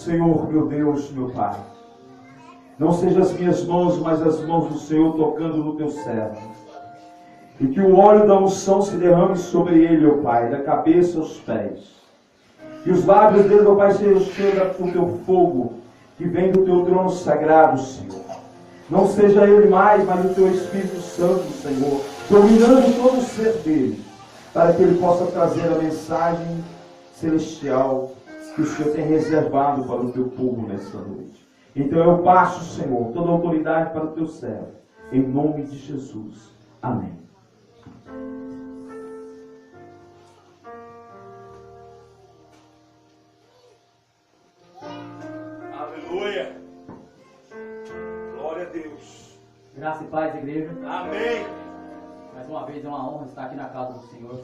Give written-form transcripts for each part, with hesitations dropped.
Senhor, meu Deus, meu Pai, não sejam as minhas mãos, mas as mãos do Senhor tocando no teu servo. E que o óleo da unção se derrame sobre ele, ó Pai, da cabeça aos pés. Que os lábios dele, ó Pai, sejam cheios do teu fogo, que vem do teu trono sagrado, Senhor. Não seja ele mais, mas o teu Espírito Santo, Senhor, dominando todo o ser dele, para que ele possa trazer a mensagem celestial que o Senhor tem reservado para o teu povo nesta noite. Então eu passo, Senhor, toda a autoridade para o teu servo, em nome de Jesus. Amém. Aleluia. Glória a Deus. Graça e paz, igreja. Amém. Mais uma vez é uma honra estar aqui na casa do Senhor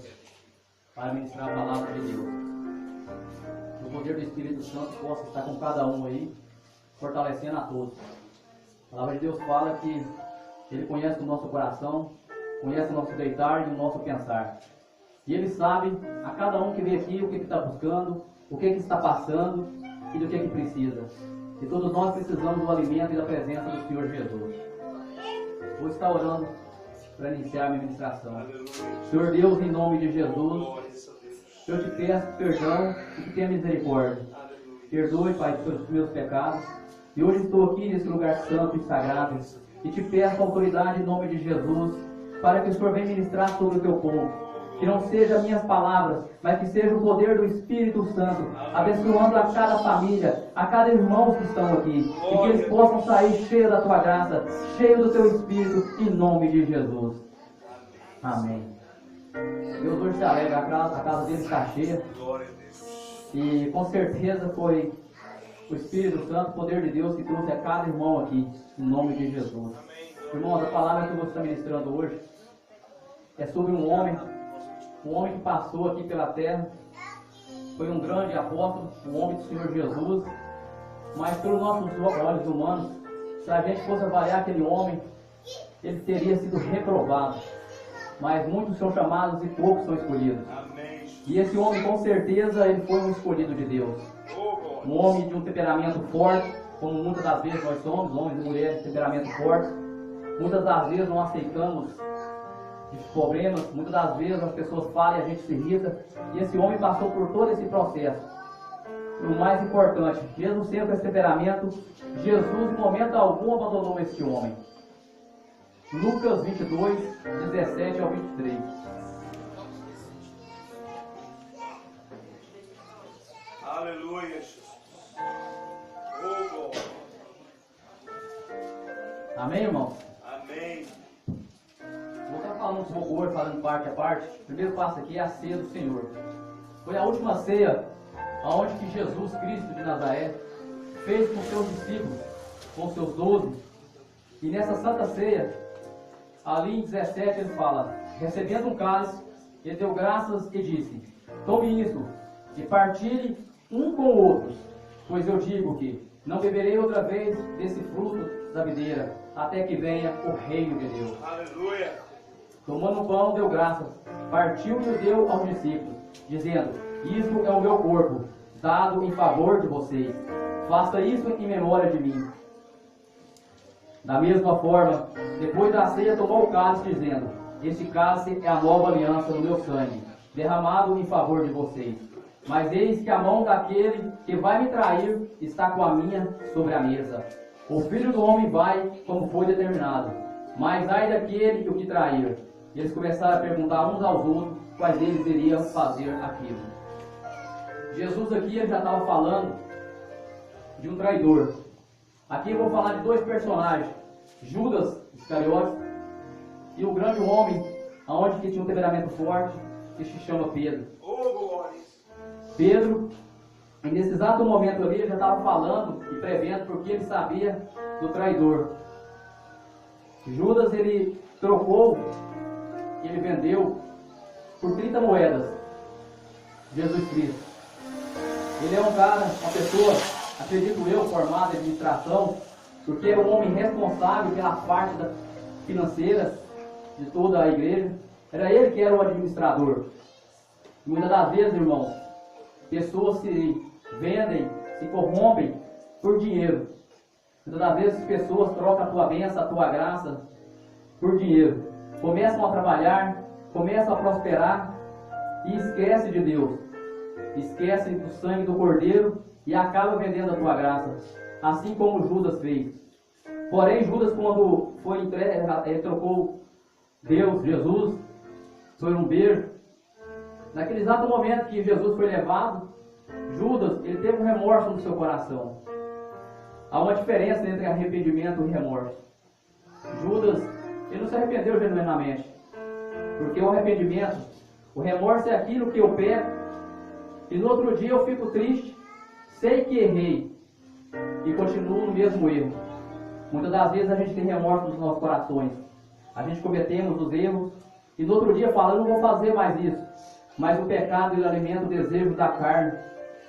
para ministrar a palavra de Deus. Que o poder do Espírito Santo possa estar com cada um aí, fortalecendo a todos. A palavra de Deus fala que Ele conhece o nosso coração, conhece o nosso deitar e o nosso pensar. E Ele sabe a cada um que vem aqui o que está buscando, o que está passando e do que precisa. E todos nós precisamos do alimento e da presença do Senhor Jesus. Vou estar orando para iniciar a minha ministração. Senhor Deus, em nome de Jesus, eu te peço perdão e que tenha misericórdia. Perdoe, Pai, pelos meus pecados. E hoje estou aqui nesse lugar santo e sagrado. E te peço autoridade em nome de Jesus, para que o Senhor venha ministrar sobre o teu povo. Que não sejam minhas palavras, mas que seja o poder do Espírito Santo, abençoando a cada família, a cada irmão que estão aqui. E que eles possam sair cheios da tua graça, cheios do teu Espírito, em nome de Jesus. Amém. Deus hoje se alegra, a casa dele está cheia. E com certeza foi o Espírito Santo, o poder de Deus, que trouxe a cada irmão aqui, em nome de Jesus. Irmãos, a palavra que você está ministrando hoje é sobre um homem que passou aqui pela terra, foi um grande apóstolo, um homem do Senhor Jesus, mas pelos nossos olhos humanos, se a gente fosse avaliar aquele homem, ele teria sido reprovado, mas muitos são chamados e poucos são escolhidos. E esse homem, com certeza, ele foi um escolhido de Deus, um homem de um temperamento forte, como muitas das vezes nós somos, homens e mulheres de temperamento forte. Muitas das vezes não aceitamos de problemas, muitas das vezes as pessoas falam e a gente se irrita, e esse homem passou por todo esse processo. E o mais importante, mesmo sendo esse temperamento, Jesus em momento algum abandonou esse homem. Lucas 22, 17 ao 23. Aleluia, Jesus. Oh, glória. Amém, irmãos? Amém. Vou estar falando um pouco hoje, falando parte a parte. O primeiro passo aqui é a ceia do Senhor. Foi a última ceia onde que Jesus Cristo de Nazaré fez com seus discípulos, com seus 12. E nessa santa ceia, ali em 17 ele fala: recebendo um cálice, ele deu graças e disse: tome isso e partilhe um com o outro, pois eu digo que não beberei outra vez desse fruto da videira, até que venha o reino de Deus. Aleluia. Tomando o pão, deu graças, partiu e o deu aos discípulos, dizendo: isto é o meu corpo, dado em favor de vocês. Faça isso em memória de mim. Da mesma forma, depois da ceia, tomou o cálice, dizendo: este cálice é a nova aliança no meu sangue, derramado em favor de vocês. Mas eis que a mão daquele que vai me trair está com a minha sobre a mesa. O Filho do Homem vai como foi determinado, mas ai daquele que o que trair. Eles começaram a perguntar uns aos outros quais deles iriam fazer aquilo. Jesus aqui ele já estava falando de um traidor. Aqui eu vou falar de dois personagens, Judas Iscariotes e o grande homem, aonde que tinha um temperamento forte, que se chama Pedro. Pedro, e nesse exato momento ali, ele já estava falando e prevendo, porque ele sabia do traidor. Judas, ele trocou, ele vendeu por 30 moedas Jesus Cristo. Ele é um cara, uma pessoa, acredito eu, formada em administração, porque era um homem responsável pela parte financeira de toda a igreja. Era ele que era o administrador. E muitas das vezes, irmãos, pessoas se vendem, se corrompem por dinheiro. Muitas das vezes as pessoas trocam a tua bênção, a tua graça por dinheiro. Começam a trabalhar, começam a prosperar e esquece de Deus. Esquece do sangue do Cordeiro e acaba vendendo a tua graça. Assim como Judas fez. Porém, Judas, quando foi entregue, ele trocou Deus, Jesus, por um beijo. Naquele exato momento que Jesus foi levado, Judas, ele teve um remorso no seu coração. Há uma diferença entre arrependimento e remorso. Judas, ele não se arrependeu genuinamente. Porque o arrependimento, o remorso é aquilo que eu peco, e no outro dia eu fico triste, sei que errei, e continuo no mesmo erro. Muitas das vezes a gente tem remorso nos nossos corações. A gente cometemos os erros, e no outro dia fala, eu não vou fazer mais isso. Mas o pecado, ele alimenta o desejo da carne.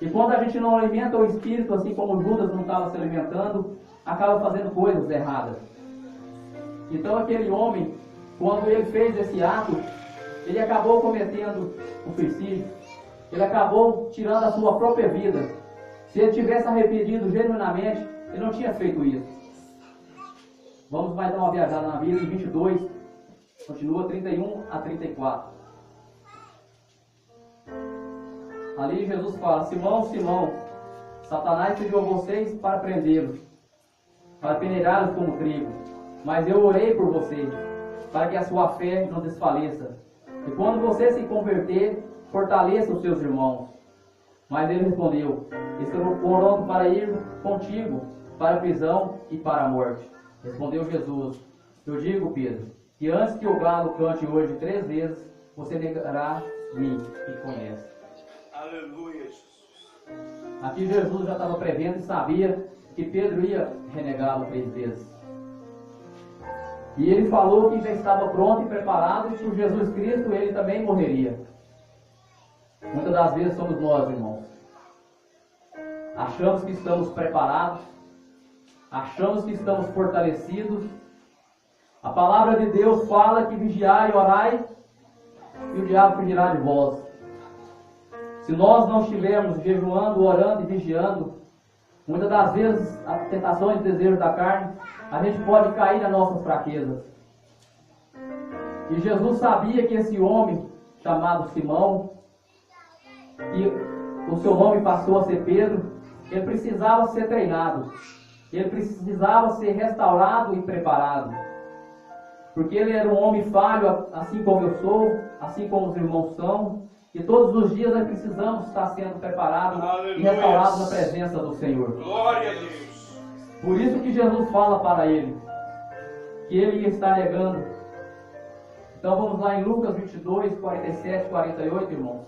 E quando a gente não alimenta o espírito, assim como Judas não estava se alimentando, acaba fazendo coisas erradas. Então aquele homem, quando ele fez esse ato, ele acabou cometendo um suicídio. Ele acabou tirando a sua própria vida. Se ele tivesse arrependido genuinamente, ele não tinha feito isso. Vamos mais dar uma viajada na Bíblia, em 22, continua 31 a 34. Ali Jesus fala, Simão, Simão, Satanás pediu a vocês para prendê-los, para peneirá-los como trigo. Mas eu orei por você, para que a sua fé não desfaleça. E quando você se converter, fortaleça os seus irmãos. Mas ele respondeu, estou pronto para ir contigo, para a prisão e para a morte. Respondeu Jesus, eu digo, Pedro, que antes que o galo cante hoje 3 vezes, você negará mim que conhece. Aleluia, Jesus. Aqui Jesus já estava prevendo e sabia que Pedro ia renegá-lo 3 vezes. E ele falou que já estava pronto e preparado e por Jesus Cristo ele também morreria. Muitas das vezes somos nós, irmãos. Achamos que estamos preparados, achamos que estamos fortalecidos. A palavra de Deus fala que vigiai e orai, e o diabo fugirá de vós. Se nós não estivermos jejuando, orando e vigiando, muitas das vezes as tentações e desejos da carne, a gente pode cair nas nossas fraquezas. E Jesus sabia que esse homem, chamado Simão, que o seu nome passou a ser Pedro, ele precisava ser treinado. Ele precisava ser restaurado e preparado. Porque ele era um homem falho, assim como eu sou, assim como os irmãos são. E todos os dias nós precisamos estar sendo preparados e restaurados na presença do Senhor. Glória a Deus. Por isso que Jesus fala para ele, que ele ia estar negando. Então vamos lá em Lucas 22, 47, 48, irmãos.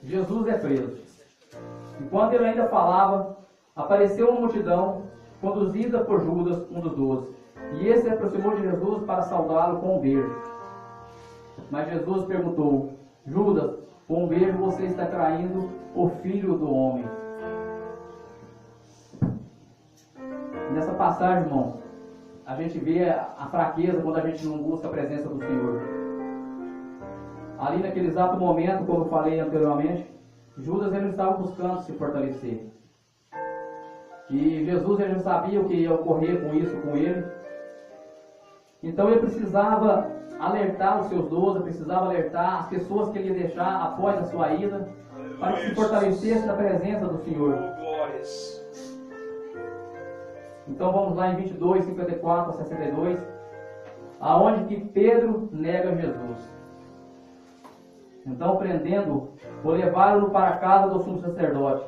Jesus é preso. Enquanto ele ainda falava, apareceu uma multidão, conduzida por Judas, um dos 12. E esse se aproximou de Jesus para saudá-lo com um beijo. Mas Jesus perguntou, Judas, com um beijo você está traindo o Filho do Homem. Nessa passagem, irmão, a gente vê a fraqueza quando a gente não busca a presença do Senhor. Ali naquele exato momento, como eu falei anteriormente, Judas ele estava buscando se fortalecer. E Jesus ele não sabia o que ia ocorrer com isso com ele. Então ele precisava alertar os seus 12, precisava alertar as pessoas que ele ia deixar após a sua ida, para que se fortalecesse na presença do Senhor. Glórias. Então vamos lá em 22, 54 a 62, aonde que Pedro nega Jesus. Então, prendendo, o levaram para a casa do sumo sacerdote.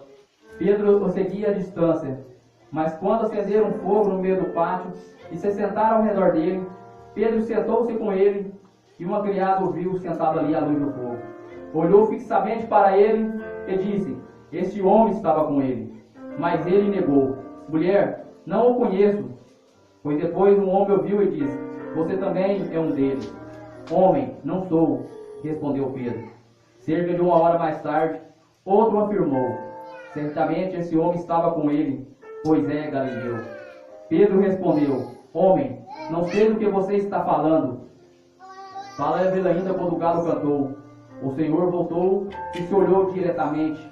Pedro o seguia à distância, mas quando acenderam um fogo no meio do pátio e se sentaram ao redor dele, Pedro sentou-se com ele e uma criada o viu sentado ali à luz do fogo. Olhou fixamente para ele e disse, este homem estava com ele. Mas ele negou, mulher, não o conheço. Pois depois um homem o viu e disse, você também é um deles. Homem, não sou, respondeu Pedro. Cerca de 1 hora mais tarde, outro afirmou, certamente esse homem estava com ele, pois é Galileu. Pedro respondeu, homem, não sei do que você está falando. Falava ele ainda quando o galo cantou. o Senhor voltou e se olhou diretamente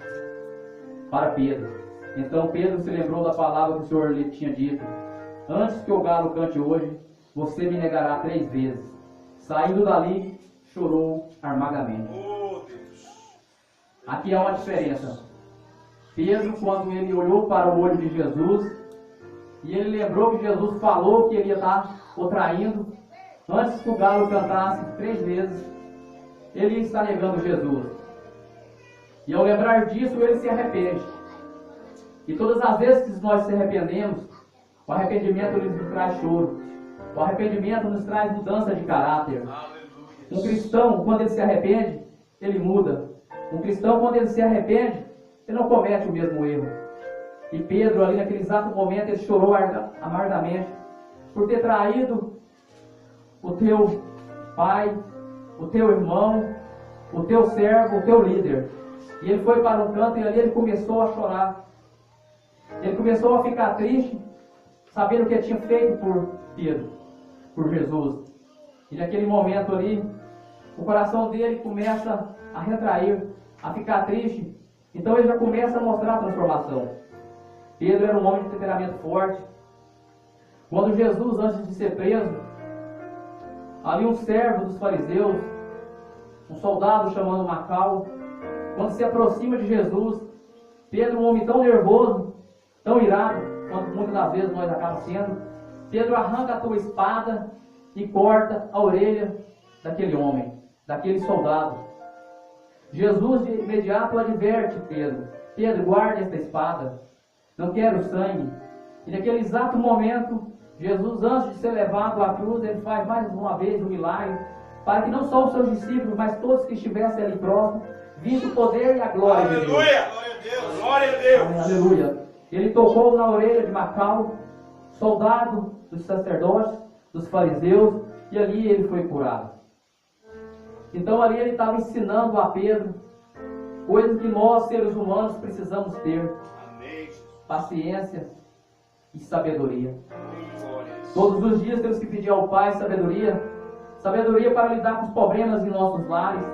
para Pedro. Então Pedro se lembrou da palavra que o Senhor lhe tinha dito: antes que o galo cante hoje, você me negará 3 vezes. Saindo dali, chorou amargamente. Oh, Deus. Aqui há uma diferença. Pedro, quando ele olhou para o olho de Jesus, e ele lembrou que Jesus falou que ele ia estar o traindo, antes que o galo cantasse 3 vezes, ele está negando Jesus. E ao lembrar disso, ele se arrepende. E todas as vezes que nós se arrependemos, o arrependimento nos traz choro. O arrependimento nos traz mudança de caráter. Um cristão, quando ele se arrepende, ele muda. Um cristão, quando ele se arrepende, ele não comete o mesmo erro. E Pedro, ali naquele exato momento, ele chorou amargamente por ter traído o teu pai, o teu irmão, o teu servo, o teu líder. E ele foi para um canto e ali ele começou a chorar. Ele começou a ficar triste, sabendo o que ele tinha feito por Pedro, por Jesus. E naquele momento ali, o coração dele começa a retrair, a ficar triste. Então ele já começa a mostrar a transformação. Pedro era um homem de temperamento forte. Quando Jesus, antes de ser preso, ali um servo dos fariseus, um soldado chamado Macau, quando se aproxima de Jesus, Pedro, um homem tão nervoso, tão irado, quanto muitas das vezes nós acabamos sendo, Pedro arranca a tua espada e corta a orelha daquele homem, daquele soldado. Jesus de imediato adverte Pedro: Pedro, guarda esta espada, não quero sangue. E naquele exato momento, Jesus, antes de ser levado à cruz, ele faz mais uma vez um milagre, para que não só os seus discípulos, mas todos que estivessem ali próximos, vissem o poder e a glória de Deus. Aleluia! Glória a Deus! Glória a Deus! Aleluia! Ele tocou na orelha de Macau, soldado dos sacerdotes, dos fariseus, e ali ele foi curado. Então ali ele estava ensinando a Pedro coisas que nós, seres humanos, precisamos ter: Amém. paciência e sabedoria. Glória. Todos os dias temos que pedir ao Pai sabedoria, sabedoria para lidar com os problemas em nossos lares.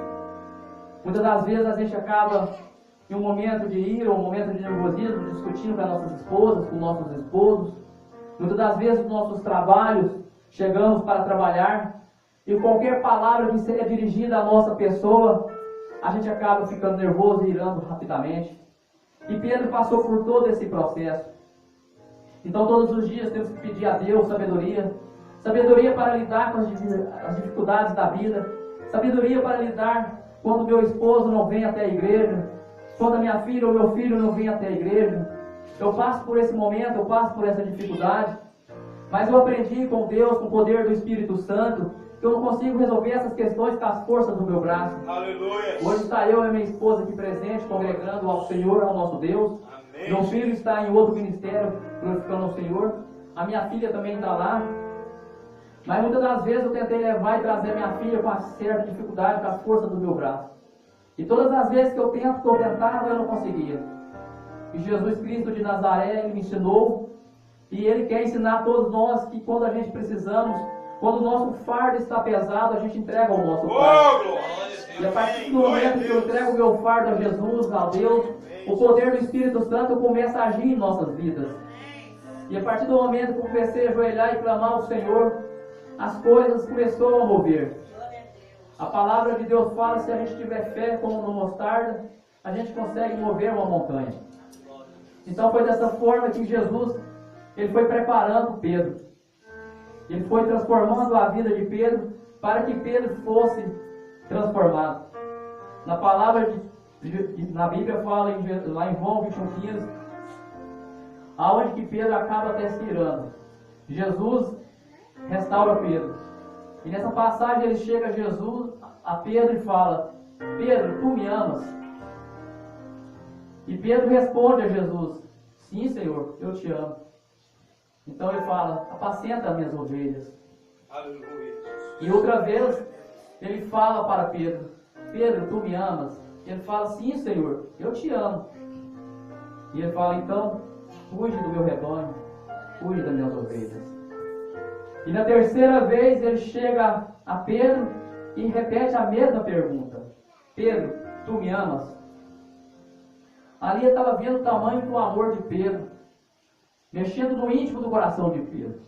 Muitas das vezes a gente acaba em um momento de ira, um momento de nervosismo, discutindo com as nossas esposas, com nossos esposos. Muitas das vezes nos nossos trabalhos, chegamos para trabalhar e qualquer palavra que seja dirigida à nossa pessoa, a gente acaba ficando nervoso e irando rapidamente. E Pedro passou por todo esse processo. Então todos os dias temos que pedir a Deus sabedoria, sabedoria para lidar com as dificuldades da vida, sabedoria para lidar quando meu esposo não vem até a igreja, quando a minha filha ou meu filho não vem até a igreja. Eu passo por esse momento, eu passo por essa dificuldade, mas eu aprendi com Deus, com o poder do Espírito Santo, que eu não consigo resolver essas questões com as forças do meu braço. Aleluia! Hoje está eu e minha esposa aqui presente, congregando ao Senhor, ao nosso Deus. Amém. Meu filho está em outro ministério, glorificando ao Senhor. A minha filha também está lá. Mas muitas das vezes eu tentei levar e trazer a minha filha com uma certa dificuldade, com a força do meu braço. E todas as vezes que eu tentava, eu não conseguia. E Jesus Cristo de Nazaré, Ele me ensinou. E Ele quer ensinar a todos nós que quando a gente precisamos, quando o nosso fardo está pesado, a gente entrega ao nosso Pai. Oh, glória! E a partir do momento que eu entrego o meu fardo a Jesus, a Deus, o poder do Espírito Santo começa a agir em nossas vidas. E a partir do momento que eu comecei a ajoelhar e clamar ao Senhor, as coisas começaram a mover. A palavra de Deus fala: se a gente tiver fé como no mostarda, a gente consegue mover uma montanha. Então foi dessa forma que Jesus, Ele foi preparando Pedro. Ele foi transformando a vida de Pedro para que Pedro fosse transformado. Na palavra na Bíblia fala lá em João 21:15, aonde que Pedro acaba até se irando. Jesus restaura Pedro. E nessa passagem ele chega a Jesus, a Pedro, e fala: Pedro, tu me amas? E Pedro responde a Jesus: sim, Senhor, eu te amo. Então ele fala: apacenta as minhas ovelhas. Aleluia. E outra vez ele fala para Pedro: Pedro, tu me amas? E ele fala: sim, Senhor, eu te amo. E ele fala: então, cuide do meu rebanho, cuide das minhas ovelhas. E na terceira vez ele chega a Pedro e repete a mesma pergunta: Pedro, tu me amas? Ali ele estava vendo o tamanho do amor de Pedro, mexendo no íntimo do coração de Pedro.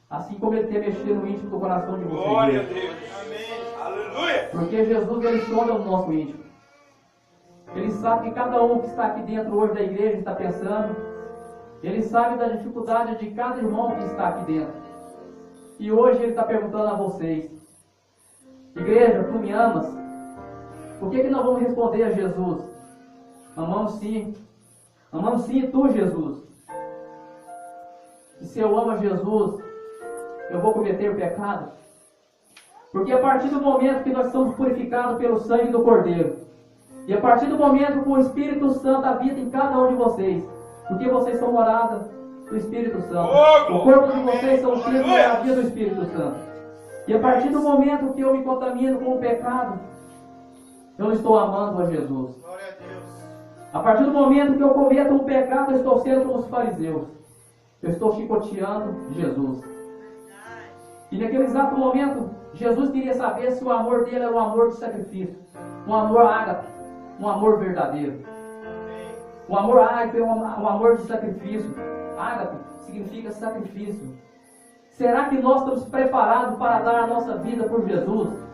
Assim como ele tem mexido no íntimo do coração de vocês. Glória a Deus. Amém. Aleluia. Porque Jesus, ele sonda o nosso íntimo. Ele sabe que cada um que está aqui dentro hoje da igreja está pensando. Ele sabe da dificuldade de cada irmão que está aqui dentro. E hoje ele está perguntando a vocês: igreja, tu me amas? Por que nós vamos responder a Jesus? Amamos sim. Amamos sim tu, Jesus. E se eu amo a Jesus, eu vou cometer pecado? Porque a partir do momento que nós somos purificados pelo sangue do Cordeiro, e a partir do momento que o Espírito Santo habita em cada um de vocês, porque vocês são morada do Espírito Santo, o corpo de vocês são o templo e a moradia do Espírito Santo. E a partir do momento que eu me contamino com o pecado, eu não estou amando a Jesus. Glória a Deus. A partir do momento que eu cometo um pecado, eu estou sendo como os fariseus. Eu estou chicoteando Jesus. E naquele exato momento, Jesus queria saber se o amor dele era um amor de sacrifício, um amor ágape, um amor verdadeiro. O amor ágape é um amor de sacrifício. Ágape significa sacrifício. Será que nós estamos preparados para dar a nossa vida por Jesus?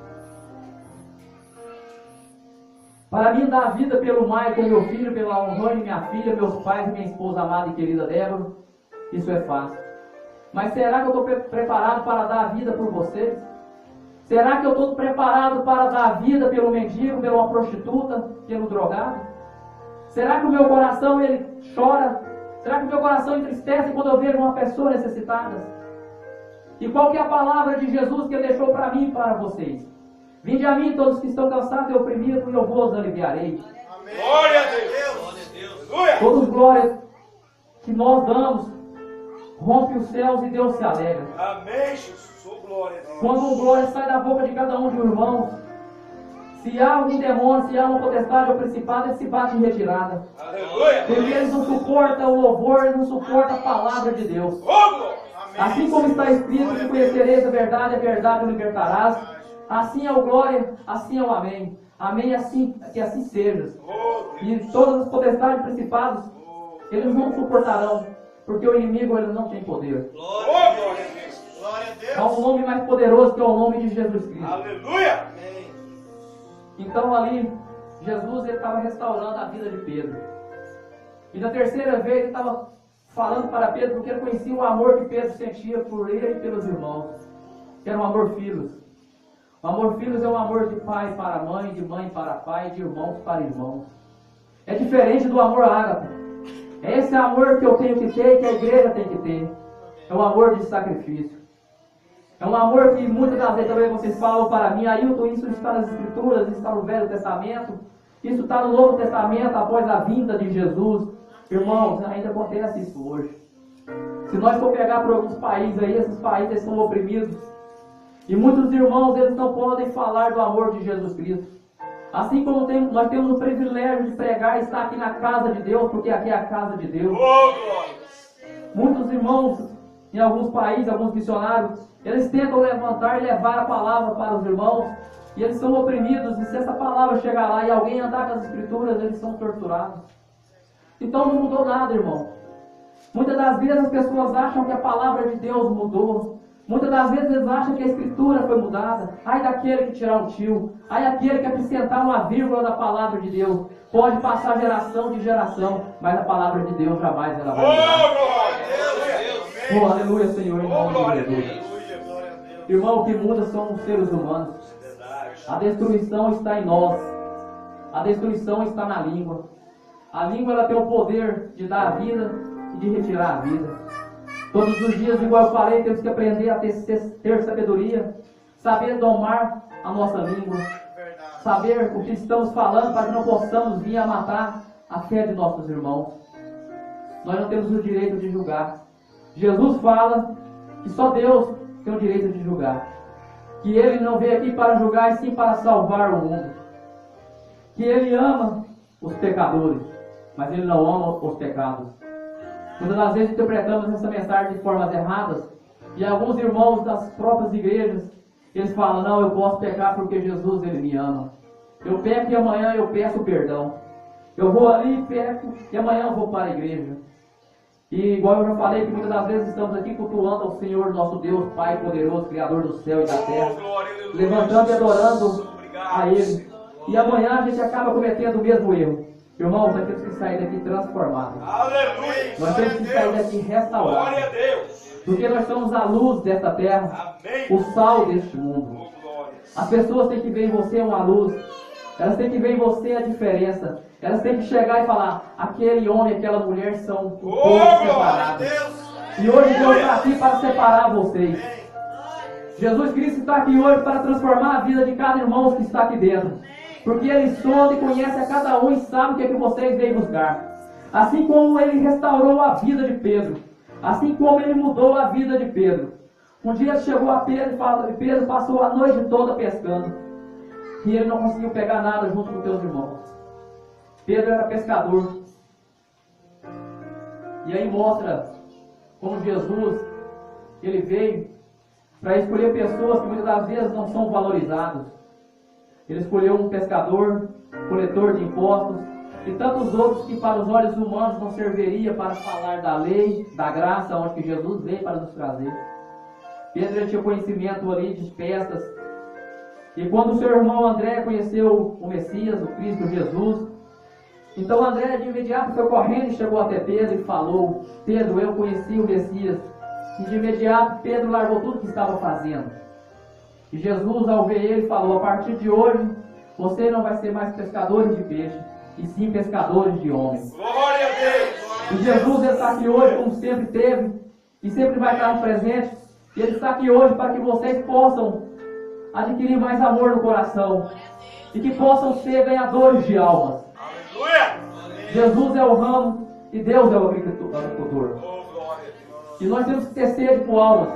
Para mim, dar a vida pelo Maicon, meu filho, pela Honrane, minha filha, meus pais e minha esposa amada e querida Débora, isso é fácil. Mas será que eu estou preparado para dar a vida por vocês? Será que eu estou preparado para dar a vida pelo mendigo, pela prostituta, pelo drogado? Será que o meu coração ele chora? Será que o meu coração entristece quando eu vejo uma pessoa necessitada? E qual que é a palavra de Jesus que ele deixou para mim e para vocês? Vinde a mim todos que estão cansados e oprimidos, e eu vos aliviarei. Amém. Glória a Deus. Glória a Deus. Aleluia. Todas glórias que nós damos, rompe os céus e Deus se alegra. Amém, Jesus. Oh, glória a Deus. Quando um glória sai da boca de cada um de irmãos, se há algum demônio, se há uma potestade ou principado, ele se bate em retirada. Aleluia. Porque eles não suportam o louvor, eles não suportam a palavra de Deus. Oh, glória. Assim como está escrito, que conhecereis a verdade o libertarás. Assim é o glória, assim é o amém. Amém, assim, que assim seja. E todas as potestades e principados, eles não suportarão, porque o inimigo ele não tem poder. Glória a Deus. Glória a Deus. Há um nome mais poderoso que é o nome de Jesus Cristo. Aleluia. Então ali, Jesus ele estava restaurando a vida de Pedro. E na terceira vez ele estava falando para Pedro, porque ele conhecia o amor que Pedro sentia por ele e pelos irmãos. Que era um amor filhos. O amor filhos é um amor de pai para mãe, de mãe para pai, de irmãos para irmãos. É diferente do amor ágape. Esse é o amor que eu tenho que ter e que a igreja tem que ter. É um amor de sacrifício. É um amor que muitas das vezes também vocês falam para mim, Ailton, isso está nas Escrituras, isso está no Velho Testamento, isso está no Novo Testamento após a vinda de Jesus. Irmãos, ainda acontece isso hoje. Se nós for pegar por alguns países aí, esses países são oprimidos. E muitos irmãos, eles não podem falar do amor de Jesus Cristo. Assim como nós temos o privilégio de pregar e estar aqui na casa de Deus, porque aqui é a casa de Deus. Muitos irmãos, em alguns países, alguns missionários, eles tentam levantar e levar a palavra para os irmãos, e eles são oprimidos, e se essa palavra chegar lá e alguém andar com as Escrituras, eles são torturados. Então não mudou nada, irmão. Muitas das vezes as pessoas acham que a palavra de Deus mudou. Muitas das vezes eles acham que a Escritura foi mudada. Ai daquele que tirar um tio. Ai daquele que acrescentar uma vírgula da palavra de Deus. Pode passar geração de geração, mas a palavra de Deus jamais ela vai mudar. Oh, aleluia, Senhor, em nome de Jesus. Irmão, o que muda são os seres humanos. A destruição está em nós. A destruição está na língua. A língua ela tem o poder de dar a vida e de retirar a vida. Todos os dias, igual eu falei, temos que aprender a ter sabedoria, saber domar a nossa língua, saber o que estamos falando para que não possamos vir a matar a fé de nossos irmãos. Nós não temos o direito de julgar. Jesus fala que só Deus tem o direito de julgar. Que Ele não veio aqui para julgar, e sim para salvar o mundo. Que Ele ama os pecadores, mas Ele não ama os pecados. Muitas das vezes interpretamos essa mensagem de formas erradas, e alguns irmãos das próprias igrejas, eles falam, não, eu posso pecar porque Jesus ele me ama. Eu peco e amanhã eu peço perdão. Eu vou ali e peco e amanhã eu vou para a igreja. E igual eu já falei, que muitas das vezes estamos aqui cultuando ao Senhor, nosso Deus, Pai poderoso, Criador do céu e da terra, levantando e adorando a Ele. E amanhã a gente acaba cometendo o mesmo erro. Irmãos, nós temos que sair daqui transformados. Aleluia. Nós temos que sair daqui restaurados. Glória a Deus. Porque nós somos a luz desta terra, Amém. o sal deste mundo. Oh, glória. As pessoas têm que ver em você uma luz. Elas têm que ver em você a diferença. Elas têm que chegar e falar: aquele homem e aquela mulher são um Oh, pouco glória a separados. Deus. E hoje Deus está aqui para separar vocês. Jesus Cristo está aqui hoje para transformar a vida de cada irmão que está aqui dentro. Porque Ele sonda e conhece a cada um e sabe o que é que vocês vêm buscar. Assim como Ele restaurou a vida de Pedro. Assim como Ele mudou a vida de Pedro. Um dia chegou a Pedro e Pedro passou a noite toda pescando. E ele não conseguiu pegar nada junto com seus irmãos. Pedro era pescador. E aí mostra como Jesus, Ele veio para escolher pessoas que muitas das vezes não são valorizadas. Ele escolheu um pescador, coletor de impostos, e tantos outros que para os olhos humanos não serviria para falar da lei, da graça, onde que Jesus veio para nos trazer. Pedro tinha conhecimento ali de pescas. E quando o seu irmão André conheceu o Messias, o Cristo Jesus, então André de imediato foi correndo e chegou até Pedro e falou: Pedro, eu conheci o Messias. E de imediato Pedro largou tudo que estava fazendo. E Jesus, ao ver ele, falou: a partir de hoje, você não vai ser mais pescadores de peixe, e sim pescadores de homens. Glória a Deus. E Jesus está aqui hoje, como sempre teve, e sempre vai estar presente. E Ele está aqui hoje para que vocês possam adquirir mais amor no coração, e que possam ser ganhadores de almas. Aleluia. Jesus é o ramo e Deus é o agricultor. Oh, glória a Deus. E nós temos que ter sede por almas.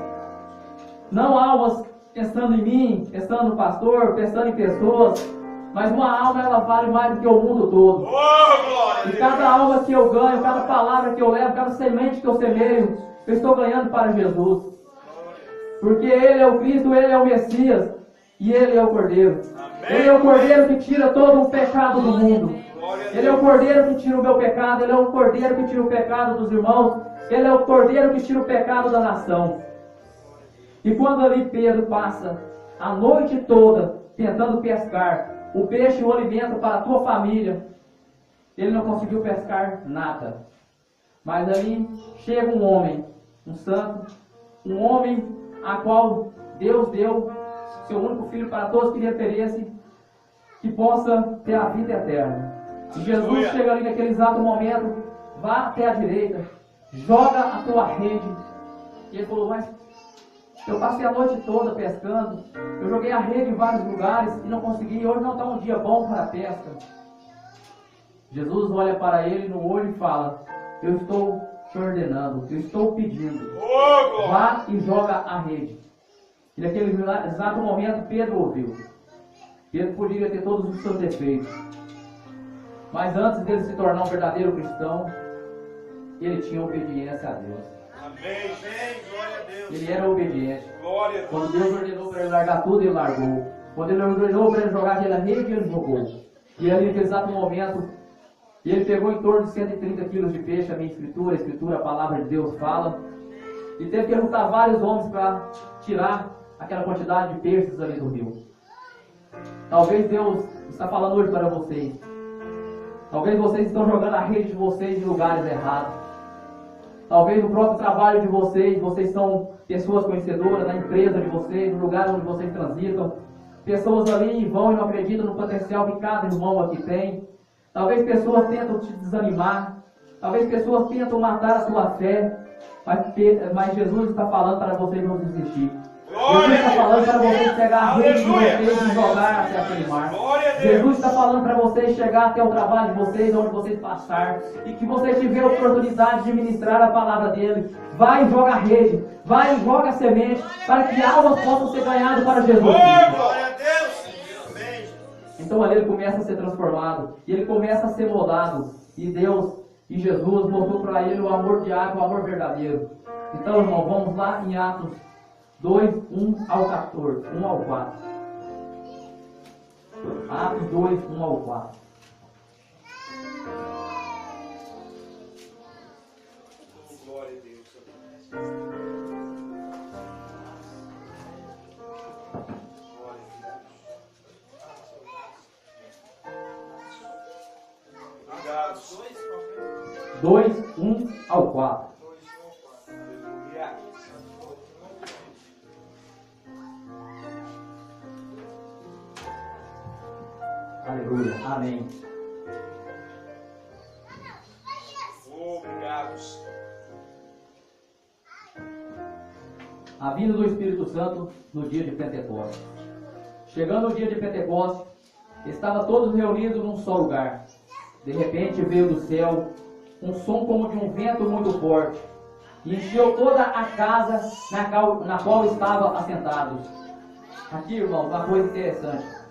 Não almas pensando em mim, pensando no pastor, pensando em pessoas. Mas uma alma, ela vale mais do que o mundo todo. Oh, glória a E Deus. cada alma que eu ganho, cada palavra que eu levo, cada semente que eu semeio, eu estou ganhando para Jesus. Porque Ele é o Cristo, Ele é o Messias. E Ele é o Cordeiro. Ele é o Cordeiro que tira todo o pecado do mundo. Ele é o Cordeiro que tira o meu pecado. Ele é o Cordeiro que tira o pecado dos irmãos. Ele é o Cordeiro que tira o pecado da nação. E quando ali Pedro passa a noite toda tentando pescar o peixe e o alimento para a tua família, ele não conseguiu pescar nada. Mas ali chega um homem, um santo, um homem a qual Deus deu seu único filho para todos que lhe interesse, que possa ter a vida eterna. E Jesus chega ali naquele exato momento, vá até a direita, joga a tua rede. E ele falou: mas eu passei a noite toda pescando, eu joguei a rede em vários lugares e não consegui, hoje não está um dia bom para a pesca. Jesus olha para ele no olho e fala: eu estou te ordenando, eu estou pedindo, vá e joga a rede. E naquele exato momento Pedro ouviu. Pedro poderia ter todos os seus defeitos, mas antes dele se tornar um verdadeiro cristão, ele tinha obediência a Deus. Amém. Glória a Deus. Ele era obediente. Glória a Deus. Quando Deus ordenou para ele largar tudo, ele largou. Quando ele ordenou para ele jogar aquela rede, ele jogou. E ali naquele exato momento, ele pegou em torno de 130 quilos de peixe. A escritura, a palavra de Deus fala. E teve que lutar vários homens para tirar aquela quantidade de peixes ali do rio. Talvez Deus está falando hoje para vocês. Talvez vocês estão jogando a rede de vocês em lugares errados. Talvez no próprio trabalho de vocês são pessoas conhecedoras, na empresa de vocês, no lugar onde vocês transitam. Pessoas ali vão e não acreditam no potencial que cada irmão aqui tem. Talvez pessoas tentam te desanimar. Talvez pessoas tentam matar a tua fé. Mas Jesus está falando para vocês não desistir. Jesus está falando para vocês pegar a rede de vocês e jogar até aquele mar. Jesus está falando para vocês chegar até o trabalho de vocês, onde vocês passar, e que vocês tiverem a oportunidade de ministrar a palavra dele. Vai e joga a rede, vai e joga a semente, para que almas possam ser ganhadas para Jesus. Glória a Deus. Amém. Então ali ele começa a ser transformado, e ele começa a ser moldado, e Deus e Jesus mostrou para ele o amor diário, o amor verdadeiro. Então, irmão, vamos lá em Atos 2, 1 ao 14, 1 ao 4. Atos 2, 1 ao 4. Glória a Deus. Obrigado. 2, 1 ao 4. Aleluia. Aleluia. Amém. Obrigado. A vinda do Espírito Santo no dia de Pentecostes. Chegando o dia de Pentecostes, estavam todos reunidos num só lugar. De repente veio do céu um som como de um vento muito forte e encheu toda a casa na qual estavam assentados. Aqui, irmãos, uma coisa interessante.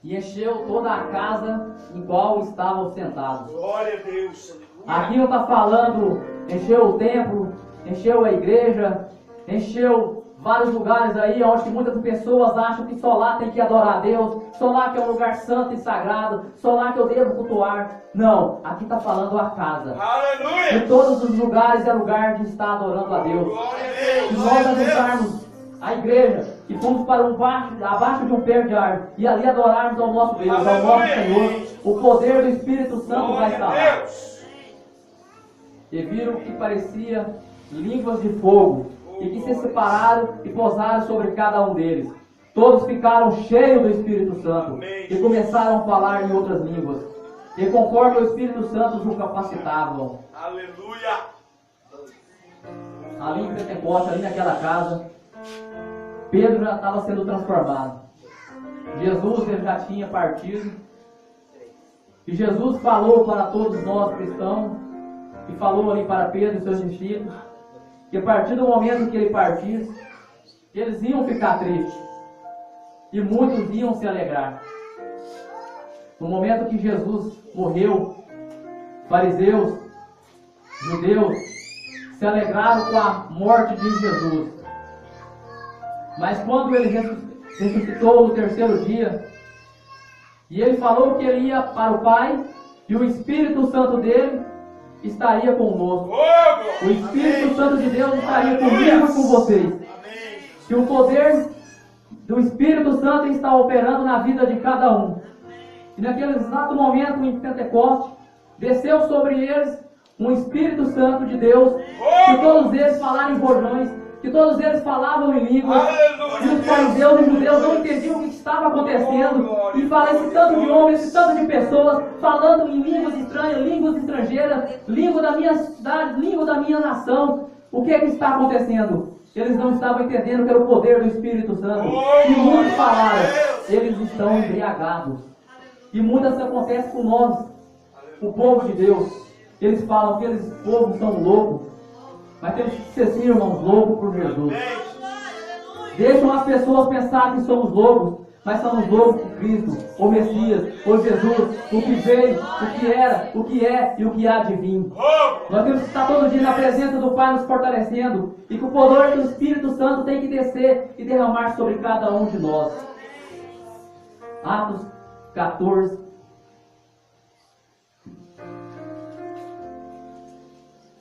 E encheu toda a casa em qual estavam sentados. Glória a Deus. Aqui não está falando, encheu o templo, encheu a igreja, encheu vários lugares aí onde muitas pessoas acham que só lá tem que adorar a Deus, só lá que é um lugar santo e sagrado, só lá que eu devo cultuar. Não, aqui está falando a casa. Aleluia. Em todos os lugares é lugar de estar adorando a Deus. Glória a Deus. Se nós ajuntarmos a igreja e fomos para abaixo de um pé de árvore e ali adorarmos ao nosso Deus, ao nosso Senhor, o poder do Espírito Santo vai estar lá. E viram que parecia línguas de fogo, e que se separaram e pousaram sobre cada um deles. Todos ficaram cheios do Espírito Santo e começaram a falar em outras línguas, e conforme o Espírito Santo os capacitavam. Aleluia. Ali em Pentecostes, ali naquela casa, Pedro já estava sendo transformado. Jesus ele já tinha partido. E Jesus falou para todos nós cristãos, e falou ali para Pedro e seus discípulos, que a partir do momento que ele partisse, eles iam ficar tristes. E muitos iam se alegrar. No momento que Jesus morreu, fariseus, judeus, se alegraram com a morte de Jesus. Mas quando ele ressuscitou no terceiro dia, e ele falou que ele ia para o Pai, e o Espírito Santo dele estaria conosco. O Espírito Santo de Deus estaria comigo e com vocês. Que o poder do Espírito Santo está operando na vida de cada um. E naquele exato momento em Pentecostes, desceu sobre eles um Espírito Santo de Deus, que todos eles falaram em bordões, que todos eles falavam em línguas, e os fariseus e judeus não entendiam o que estava acontecendo, e falaram esse tanto de homens, esse tanto de pessoas, falando em línguas estranhas, línguas estrangeiras, língua da minha cidade, língua da minha nação. O que é que está acontecendo? Eles não estavam entendendo pelo poder do Espírito Santo. E muitos falaram, eles estão embriagados. E muitas acontecem com nós, o povo de Deus. Eles falam que aqueles povos são loucos. Mas temos que ser, sim, irmãos, loucos por Jesus. Deixam as pessoas pensar que somos loucos, mas somos loucos por Cristo, o Messias, o Jesus, o que veio, o que era, o que é e o que há de vir. Nós temos que estar todo dia na presença do Pai nos fortalecendo, e que o poder do Espírito Santo tem que descer e derramar sobre cada um de nós. Atos 14.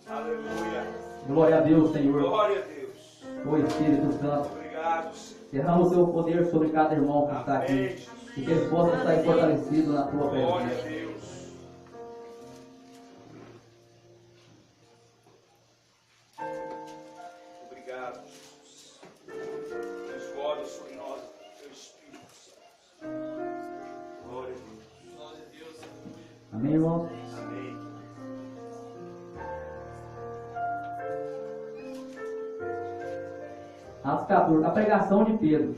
Aleluia. Glória a Deus, Senhor. Glória a Deus. O Espírito Santo. Obrigado. Derrama o seu poder sobre cada irmão que está aqui. E que eles possam estar fortalecidos na tua Glória a presença. Deus. Obrigado, Jesus. Desgoda sobre nós o teu Espírito Santo. Glória a Deus. Amém, irmão? Amém. Atos 14, a pregação de Pedro.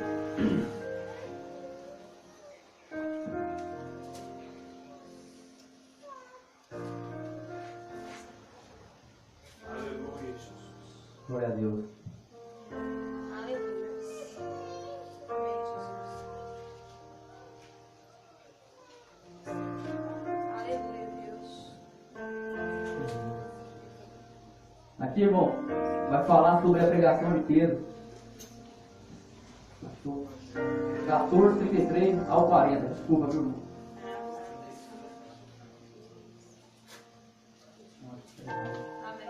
Aleluia, Jesus. Glória a Deus. Aleluia. Amém, Jesus. Aleluia, Deus. Aqui, irmão, vai falar sobre a pregação de Pedro. 14, 33 ao 40. Desculpa, viu, irmão? Amém.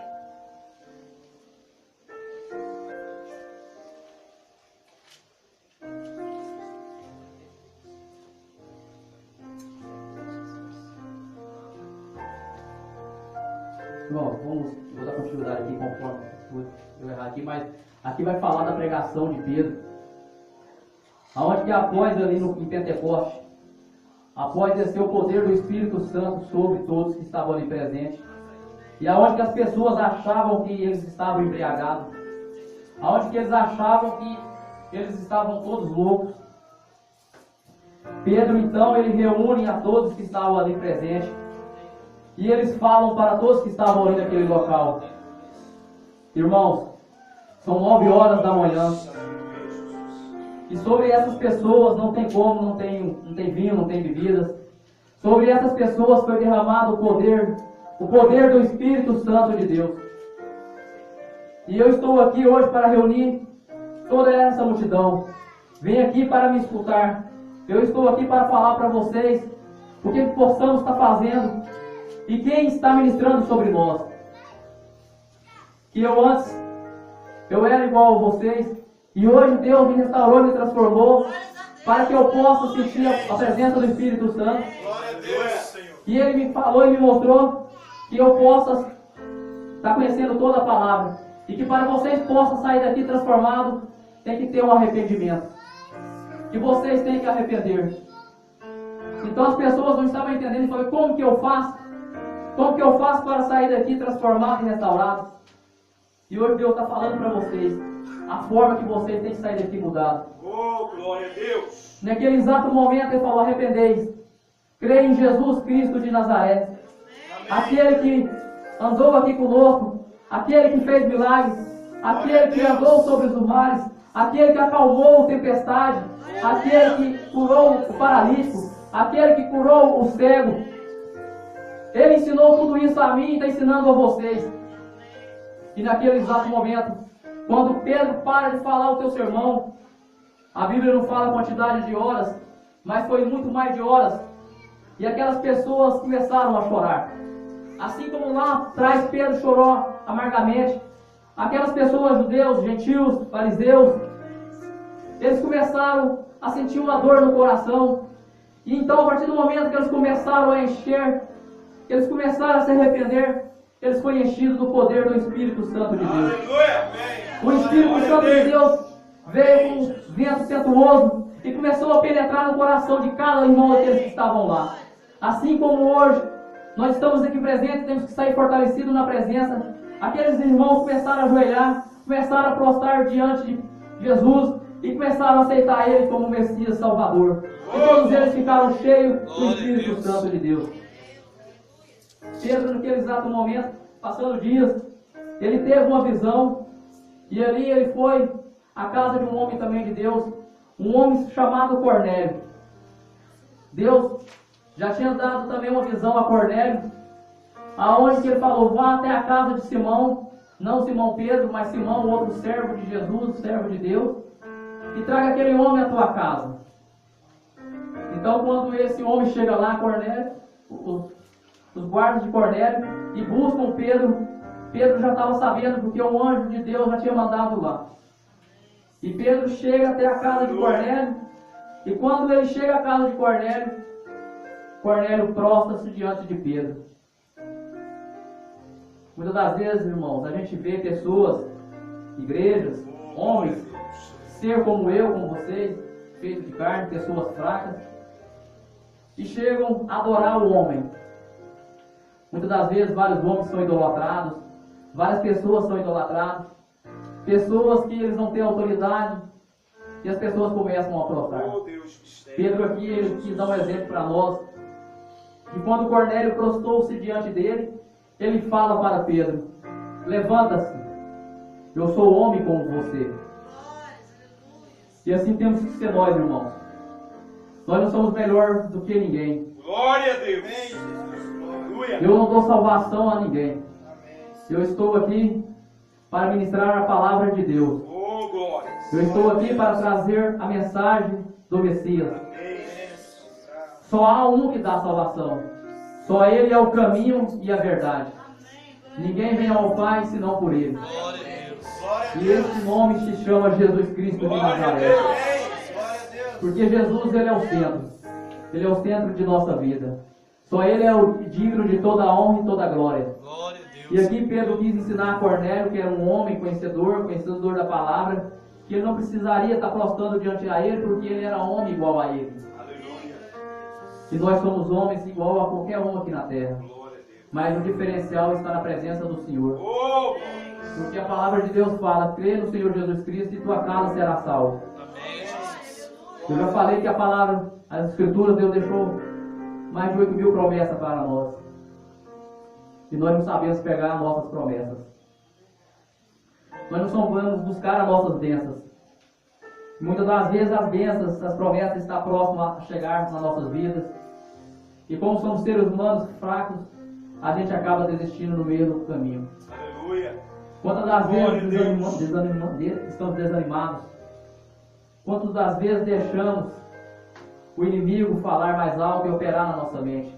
Bom, vou dar continuidade aqui conforme eu errar aqui, mas aqui vai falar da pregação de Pedro. Aonde que após ali em Pentecoste, após descer o poder do Espírito Santo sobre todos que estavam ali presentes, e aonde que as pessoas achavam que eles estavam embriagados, aonde que eles achavam que eles estavam todos loucos, Pedro então ele reúne a todos que estavam ali presentes, e eles falam para todos que estavam ali naquele local: irmãos, são 9 horas da manhã, e sobre essas pessoas não tem como, não tem vinho, não tem bebidas. Sobre essas pessoas foi derramado o poder do Espírito Santo de Deus. E eu estou aqui hoje para reunir toda essa multidão. Vem aqui para me escutar. Eu estou aqui para falar para vocês o que possamos estar fazendo e quem está ministrando sobre nós. Que eu era igual a vocês, e hoje Deus me restaurou e me transformou para que eu possa sentir a presença do Espírito Santo. Glória a Deus, Senhor. E Ele me falou e me mostrou que eu possa estar conhecendo toda a palavra. E que para vocês possam sair daqui transformados, tem que ter um arrependimento. Que vocês têm que arrepender. Então as pessoas não estavam entendendo e falaram: como que eu faço? Como que eu faço para sair daqui transformado e restaurado? E hoje Deus está falando para vocês a forma que vocês têm que sair daqui mudado. Oh, glória a Deus. Naquele exato momento Ele falou: arrependeis, creia em Jesus Cristo de Nazaré, aquele que andou aqui conosco, aquele que fez milagres, aquele que andou sobre os mares, aquele que acalmou a tempestade, aquele que curou o paralítico, aquele que curou o cego. Ele ensinou tudo isso a mim e está ensinando a vocês. E naquele exato momento, quando Pedro para de falar o teu sermão, a Bíblia não fala a quantidade de horas, mas foi muito mais de horas. E aquelas pessoas começaram a chorar. Assim como lá atrás Pedro chorou amargamente, aquelas pessoas, judeus, gentios, fariseus, eles começaram a sentir uma dor no coração. E então, a partir do momento que eles começaram a encher, eles começaram a se arrepender, eles foram enchidos do poder do Espírito Santo de Deus. Aleluia. O Espírito Santo de Deus veio com um vento tempestuoso e começou a penetrar no coração de cada irmão daqueles que estavam lá. Assim como hoje, nós estamos aqui presentes, temos que sair fortalecidos na presença. Aqueles irmãos começaram a ajoelhar, começaram a prostrar diante de Jesus e começaram a aceitar Ele como Messias Salvador. E todos eles ficaram cheios do Espírito Santo de Deus. Pedro, naquele exato momento, passando dias, ele teve uma visão, e ali ele foi à casa de um homem também de Deus, um homem chamado Cornélio. Deus já tinha dado também uma visão a Cornélio, aonde que ele falou: vá até a casa de Simão, não Simão Pedro, mas Simão, outro servo de Jesus, servo de Deus, e traga aquele homem à tua casa. Então, quando esse homem chega lá, Cornélio, os guardas de Cornélio, e buscam Pedro, Pedro já estava sabendo, porque o anjo de Deus já tinha mandado lá. E Pedro chega até a casa de Cornélio, e quando ele chega à casa de Cornélio, Cornélio prostra-se diante de Pedro. Muitas das vezes, irmãos, a gente vê pessoas, igrejas, homens, ser como eu, como vocês, feitos de carne, pessoas fracas, e chegam a adorar o homem. Muitas das vezes, vários homens são idolatrados, várias pessoas são idolatradas, pessoas que eles não têm autoridade, e as pessoas começam a prostrar. Pedro aqui, ele quis dar um exemplo para nós, e quando Cornélio prostrou-se diante dele, ele fala para Pedro: levanta-se, eu sou homem como você. E assim temos que ser nós, irmãos. Nós não somos melhor do que ninguém. Glória a Deus. Eu não dou salvação a ninguém. Eu estou aqui para ministrar a palavra de Deus. Oh, glória. Eu estou aqui para trazer a mensagem do Messias. Só há um que dá salvação. Só Ele é o caminho e a verdade. Ninguém vem ao Pai senão por Ele. E esse nome se chama Jesus Cristo de Nazaré. Porque Jesus, Ele é o centro. Ele é o centro de nossa vida. Só Ele é o digno de toda a honra e toda a glória. E aqui Pedro quis ensinar a Cornélio, que era um homem conhecedor da palavra, que ele não precisaria estar prostrando diante a ele, porque ele era homem igual a ele. E nós somos homens igual a qualquer um aqui na terra. Mas o diferencial está na presença do Senhor. Porque a palavra de Deus fala: crê no Senhor Jesus Cristo e tua casa será salva. Eu já falei que a palavra, as Escrituras, Deus deixou mais de 8.000 promessas para nós. E nós não sabemos pegar as nossas promessas. Nós não somos buscar as nossas bênçãos. Muitas das vezes as bênçãos, as promessas estão próximas a chegar nas nossas vidas. E como somos seres humanos fracos, a gente acaba desistindo no meio do caminho. Aleluia. Quantas das vezes estamos desanimados? Quantas das vezes deixamos o inimigo falar mais alto e operar na nossa mente?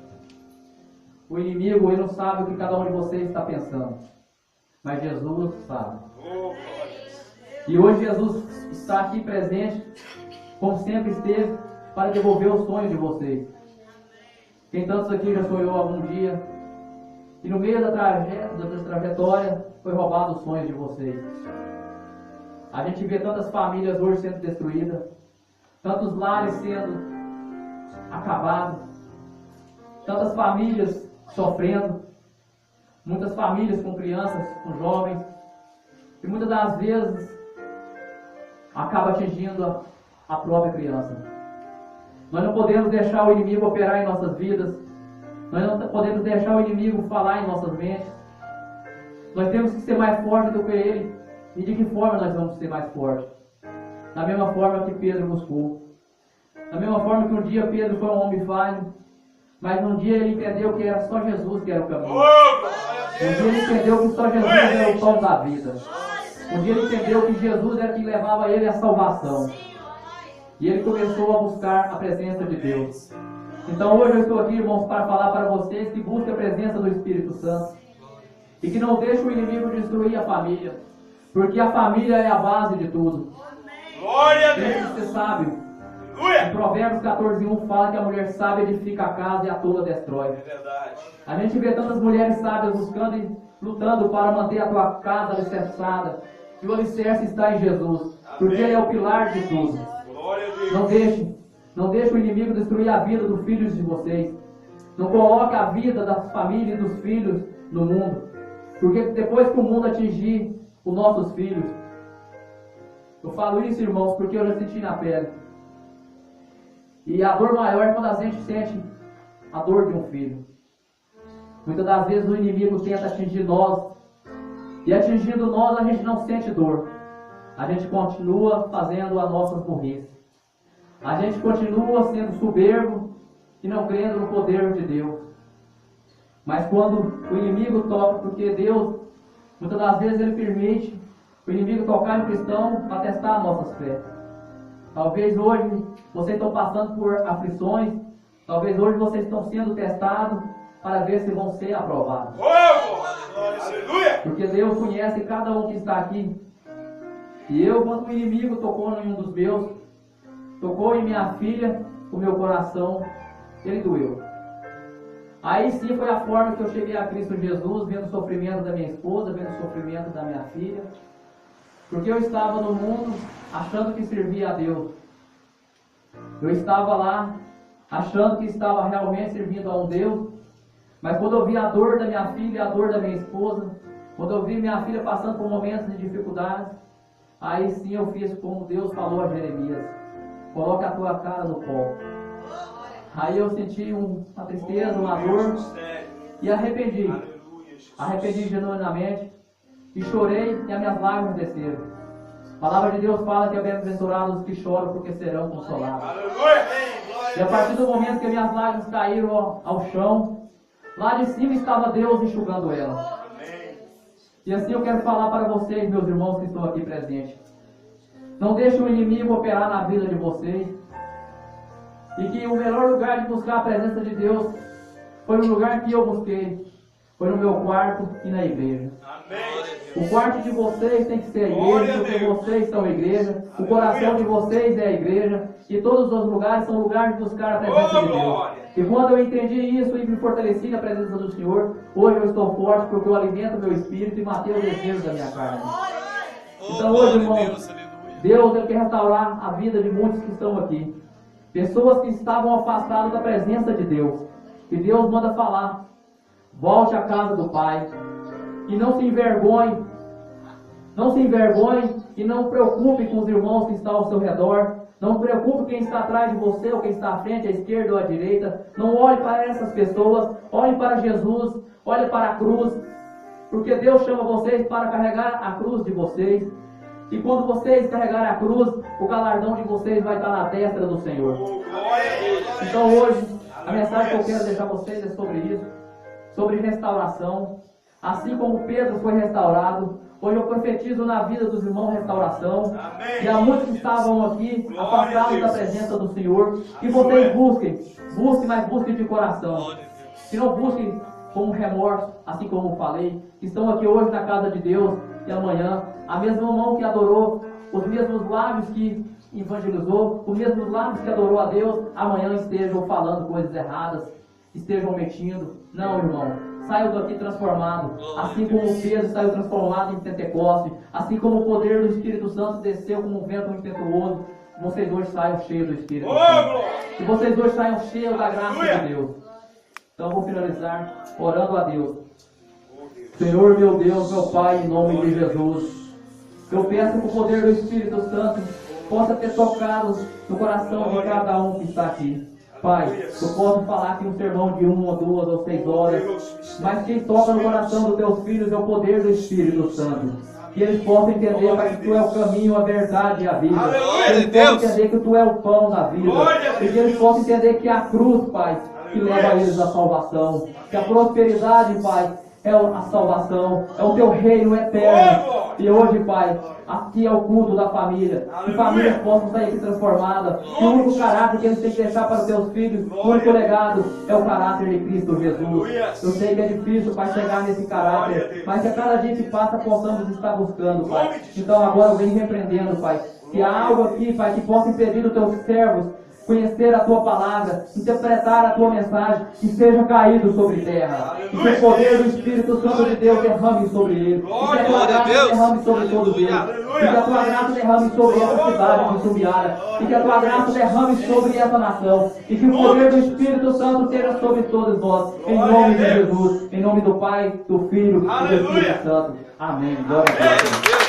O inimigo, ele não sabe o que cada um de vocês está pensando. Mas Jesus sabe. E hoje Jesus está aqui presente, como sempre esteve, para devolver os sonhos de vocês. Quem tantos aqui já sonhou algum dia, e no meio da trajetória foi roubado os sonhos de vocês. A gente vê tantas famílias hoje sendo destruídas, tantos lares sendo acabados, tantas famílias sofrendo, muitas famílias com crianças, com jovens, e muitas das vezes acaba atingindo a própria criança. Nós não podemos deixar o inimigo operar em nossas vidas. Nós não podemos deixar o inimigo falar em nossas mentes. Nós temos que ser mais fortes do que ele. E de que forma nós vamos ser mais fortes? Da mesma forma que Pedro buscou. Da mesma forma que um dia Pedro foi um homem falho, mas um dia ele entendeu que era só Jesus que era o caminho. Um dia ele entendeu que só Jesus era o pão da vida. Um dia ele entendeu que Jesus era quem levava ele à salvação. E ele começou a buscar a presença de Deus. Então hoje eu estou aqui, irmãos, para falar para vocês que busquem a presença do Espírito Santo. E que não deixe o inimigo destruir a família. Porque a família é a base de tudo. Glória a Tem que Deus. ser sábio. Em Provérbios 14:1 fala que a mulher sábia edifica a casa e a tola destrói. É verdade. A gente vê tantas mulheres sábias buscando e lutando para manter a tua casa alicerçada. E o alicerce está em Jesus. Porque Ele é o pilar de tudo. Glória a Deus. Não deixe o inimigo destruir a vida dos filhos de vocês. Não coloque a vida das famílias e dos filhos no mundo. Porque depois que o mundo atingir os nossos filhos, eu falo isso, irmãos, porque eu já senti na pele. E a dor maior é quando a gente sente a dor de um filho. Muitas das vezes o inimigo tenta atingir nós. E atingindo nós, a gente não sente dor. A gente continua fazendo as nossas burrice. A gente continua sendo soberbo e não crendo no poder de Deus. Mas quando o inimigo toca, porque Deus, muitas das vezes Ele permite o inimigo tocar no cristão para testar a nossa fé. Talvez hoje vocês estão passando por aflições. Talvez hoje vocês estão sendo testados para ver se vão ser aprovados. Aleluia! Porque Deus conhece cada um que está aqui. E eu, quando o inimigo tocou em um dos meus, tocou em minha filha, o meu coração, ele doeu. Aí sim foi a forma que eu cheguei a Cristo Jesus, vendo o sofrimento da minha esposa, vendo o sofrimento da minha filha. Porque eu estava no mundo achando que servia a Deus. Eu estava lá achando que estava realmente servindo a um Deus. Mas quando eu vi a dor da minha filha e a dor da minha esposa, quando eu vi minha filha passando por momentos de dificuldades, aí sim eu fiz como Deus falou a Jeremias: coloque a tua cara no pó. Aí eu senti uma tristeza, uma dor e arrependi. Arrependi genuinamente e chorei e as minhas lágrimas desceram. A palavra de Deus fala que é bem-aventurados os que choram porque serão consolados. E a partir do momento que minhas lágrimas caíram ao chão, lá de cima estava Deus enxugando ela. E assim eu quero falar para vocês, meus irmãos que estão aqui presentes. Não deixe o inimigo operar na vida de vocês. E que o melhor lugar de buscar a presença de Deus foi no lugar que eu busquei. Foi no meu quarto e na igreja. Amém. O quarto de vocês tem que ser a igreja, porque vocês são a igreja. O coração de vocês é a igreja. E todos os lugares são lugares de buscar a presença de Deus. E quando eu entendi isso e me fortaleci na presença do Senhor, hoje eu estou forte porque eu alimento meu espírito e matei os desejos da minha carne. Então hoje, irmãos, Deus ele quer restaurar a vida de muitos que estão aqui. Pessoas que estavam afastadas da presença de Deus. E Deus manda falar: volte à casa do Pai. E não se envergonhe. Não se envergonhe e não preocupe com os irmãos que estão ao seu redor. Não preocupe quem está atrás de você ou quem está à frente, à esquerda ou à direita. Não olhe para essas pessoas. Olhe para Jesus. Olhe para a cruz. Porque Deus chama vocês para carregar a cruz de vocês. E quando vocês carregarem a cruz, o galardão de vocês vai estar na destra do Senhor. Então hoje, a mensagem que eu quero deixar vocês é sobre isso. Sobre restauração. Assim como Pedro foi restaurado, hoje eu profetizo na vida dos irmãos restauração. Amém. E há muitos que estavam aqui, afastados da presença do Senhor. Que vocês busquem, mas busquem de coração. Que não busquem com remorso, assim como eu falei. Que estão aqui hoje na casa de Deus e amanhã, a mesma mão que adorou, os mesmos lábios que evangelizou, os mesmos lábios que adorou a Deus, amanhã estejam falando coisas erradas, estejam mentindo. Não, irmão. Saiu daqui transformado, assim como Pedro saiu transformado em Pentecoste, assim como o poder do Espírito Santo desceu como um vento impetuoso, vocês hoje saiam cheios do Espírito Santo. E vocês hoje saiam cheios da graça de Deus. Então vou finalizar orando a Deus. Senhor meu Deus, meu Pai, em nome de Jesus, eu peço que o poder do Espírito Santo possa ter tocado no coração de cada um que está aqui. Pai, eu posso falar aqui um sermão de 1 ou 2 ou 6 horas, mas quem toca no coração dos teus filhos é o poder do Espírito Santo. Que eles possam entender, Pai, que Tu é o caminho, a verdade e a vida. Que eles possam entender que Tu é o pão da vida. E que eles possam entender que é a cruz, Pai, que leva eles à salvação. Que a prosperidade, Pai, é a salvação, é o Teu reino eterno. E hoje, Pai, aqui é o culto da família. Que famílias possam sair aqui transformadas. Que o único caráter que eles têm que deixar para os teus filhos, o único legado, é o caráter de Cristo Jesus. Eu sei que é difícil, Pai, chegar nesse caráter, mas que a cada dia que passa possamos estar buscando, Pai. Então agora eu venho repreendendo, Pai. Se há algo aqui, Pai, que possa impedir os teus servos conhecer a Tua palavra, interpretar a Tua mensagem, que seja caído sobre terra. E que o poder do Espírito Santo de Deus derrame sobre ele. E que a Tua graça derrame sobre todos eles. E que a Tua graça derrame sobre essa cidade de Subiara. E que a Tua graça derrame sobre essa nação. E que o poder do Espírito Santo seja sobre todos nós. Em nome de Jesus. Em nome do Pai, do Filho e do Espírito Santo. Amém. Glória a Deus.